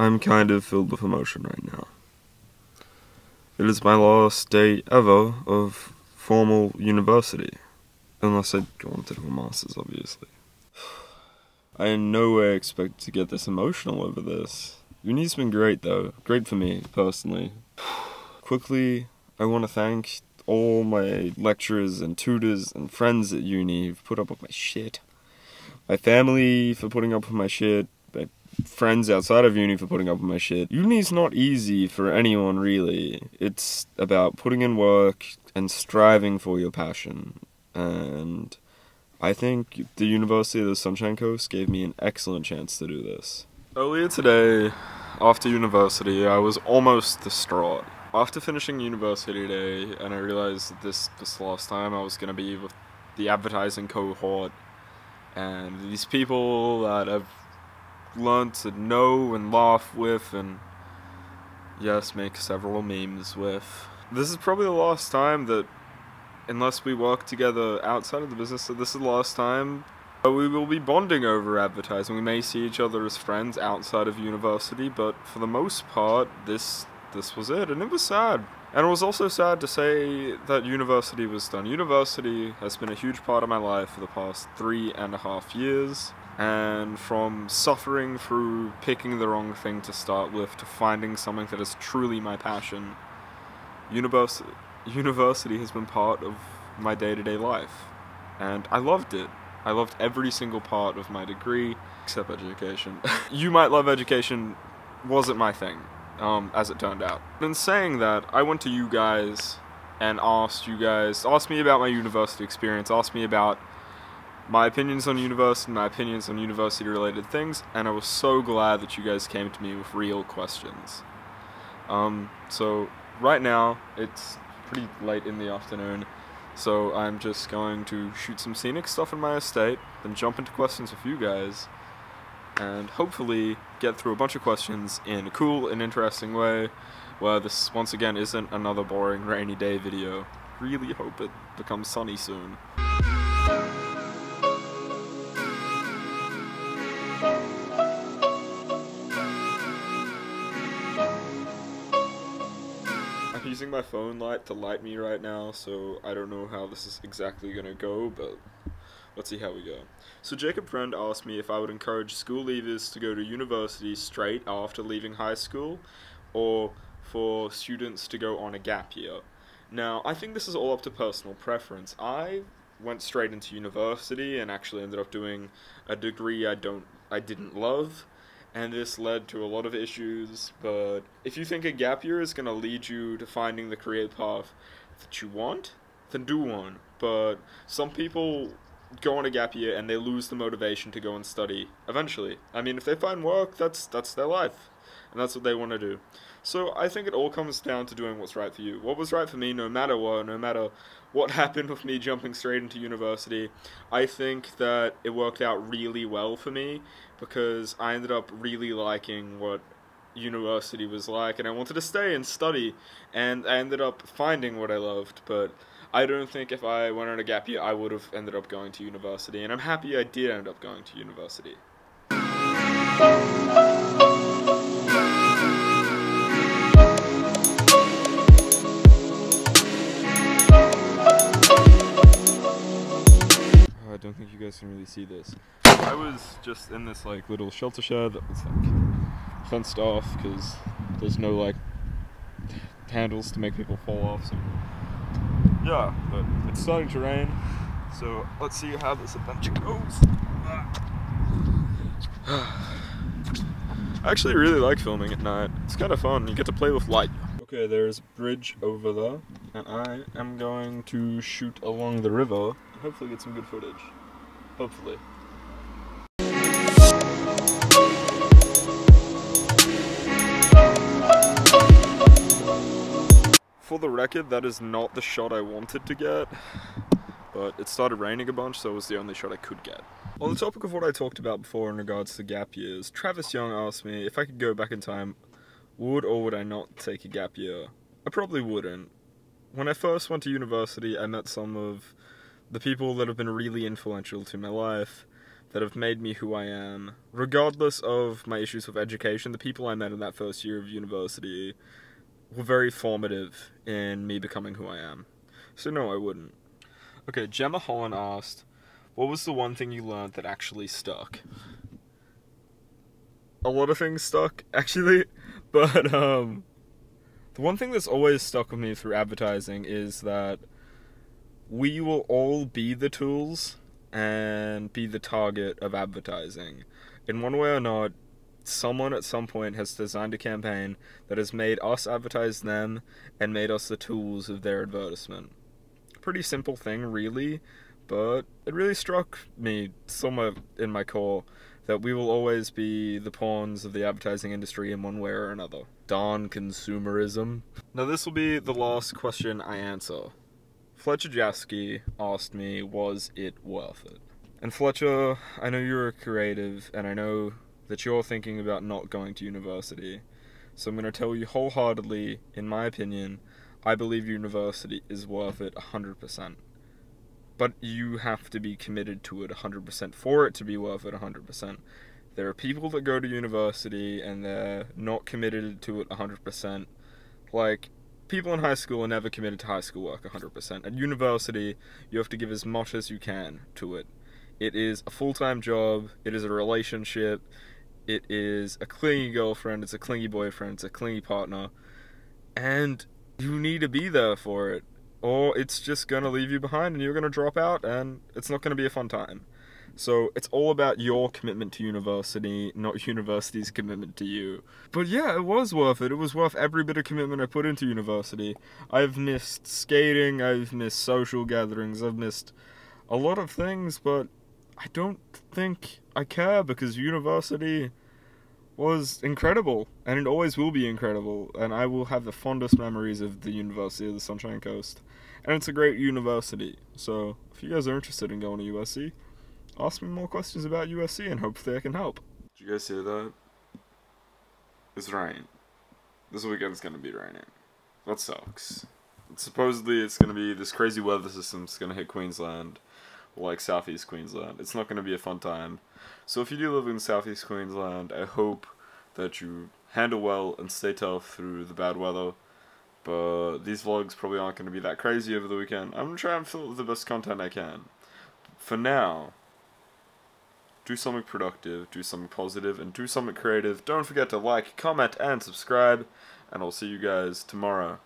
I'm kind of filled with emotion right now. It is my last day ever of formal university. Unless I go on to do a master's, obviously. I in no way expect to get this emotional over this. Uni's been great though. Great for me, personally. Quickly, I want to thank all my lecturers and tutors and friends at uni who've put up with my shit. My family for putting up with my shit. My friends outside of uni for putting up with my shit. Uni's not easy for anyone, really. It's about putting in work and striving for your passion. And I think the University of the Sunshine Coast gave me an excellent chance to do this. Earlier today, after university, I was almost distraught. After finishing university today, and I realized that this last time I was going to be with the advertising cohort, and these people that I've learned to know and laugh with, and yes, make several memes with. This is probably the last time that, unless we work together outside of the business, so this is the last time we will be bonding over advertising. We may see each other as friends outside of university, but for the most part, this was it, and it was sad. And it was also sad to say that university was done. University has been a huge part of my life for the past 3.5 years, and from suffering through picking the wrong thing to start with to finding something that is truly my passion, university has been part of my day-to-day life, and I loved it. I loved every single part of my degree, except education. You might love education, wasn't my thing, as it turned out. In saying that, I went to you guys and asked me about my university experience, asked me about my opinions on university, my opinions on university-related things, and I was so glad that you guys came to me with real questions. So right now, it's pretty late in the afternoon, so I'm just going to shoot some scenic stuff in my estate, then jump into questions with you guys, and hopefully get through a bunch of questions in a cool and interesting way, where this, once again, isn't another boring rainy day video. Really hope it becomes sunny soon. I'm using my phone light to light me right now, so I don't know how this is exactly gonna go, but let's see how we go. So Jacob Friend asked me if I would encourage school leavers to go to university straight after leaving high school, or for students to go on a gap year. Now, I think this is all up to personal preference. I went straight into university and actually ended up doing a degree I didn't love, and this led to a lot of issues, but if you think a gap year is going to lead you to finding the career path that you want, then do one. But some people go on a gap year and they lose the motivation to go and study eventually. I mean, if they find work, that's their life, and that's what they want to do. So I think it all comes down to doing what's right for you. What was right for me, no matter what happened with me jumping straight into university, I think that it worked out really well for me, because I ended up really liking what university was like, and I wanted to stay and study, and I ended up finding what I loved. But I don't think if I went on a gap year, I would have ended up going to university, and I'm happy I did end up going to university. I don't think you guys can really see this. I was just in this like little shelter shed that was like fenced off because there's no like handles to make people fall off. So yeah, but it's starting to rain, so let's see how this adventure goes. I actually really like filming at night. It's kind of fun. You get to play with light. Okay, there's a bridge over there, and I am going to shoot along the river and hopefully get some good footage. Hopefully. For the record, that is not the shot I wanted to get, but it started raining a bunch, so it was the only shot I could get. On the topic of what I talked about before in regards to gap years, Travis Young asked me if I could go back in time, would or would I not take a gap year? I probably wouldn't. When I first went to university, I met some of the people that have been really influential to my life. that have made me who I am. Regardless of my issues with education, the people I met in that first year of university were very formative in me becoming who I am. So no, I wouldn't. Okay, Gemma Holland asked, what was the one thing you learned that actually stuck? A lot of things stuck, actually, but the one thing that's always stuck with me through advertising is that we will all be the tools and be the target of advertising. In one way or not, someone at some point has designed a campaign that has made us advertise them and made us the tools of their advertisement. Pretty simple thing, really, but it really struck me somewhere in my core that we will always be the pawns of the advertising industry in one way or another. Darn consumerism. Now this will be the last question I answer. Fletcher Jasky asked me, was it worth it? And Fletcher, I know you're a creative, and I know that you're thinking about not going to university. So I'm going to tell you wholeheartedly, in my opinion, I believe university is worth it 100%. But you have to be committed to it 100% for it to be worth it 100%. There are people that go to university and they're not committed to it 100%. Like, people in high school are never committed to high school work 100%. At university, you have to give as much as you can to it. It is a full-time job, it is a relationship, it is a clingy girlfriend, it's a clingy boyfriend, it's a clingy partner, and you need to be there for it, or it's just going to leave you behind and you're going to drop out and it's not going to be a fun time. So it's all about your commitment to university, not university's commitment to you. But yeah, it was worth it. It was worth every bit of commitment I put into university. I've missed skating, I've missed social gatherings, I've missed a lot of things, but I don't think I care because university was incredible, and it always will be incredible, and I will have the fondest memories of the University of the Sunshine Coast. And it's a great university, so if you guys are interested in going to USC, ask me more questions about USC and hopefully I can help. Did you guys hear that? It's raining. This weekend's gonna be raining. That sucks. Supposedly it's gonna be, this crazy weather system's gonna hit Queensland, like southeast Queensland. It's not gonna be a fun time. So if you do live in southeast Queensland, I hope that you handle well and stay tough through the bad weather. But these vlogs probably aren't going to be that crazy over the weekend. I'm going to try and fill it with the best content I can. For now, do something productive, do something positive, and do something creative. Don't forget to like, comment, and subscribe. And I'll see you guys tomorrow.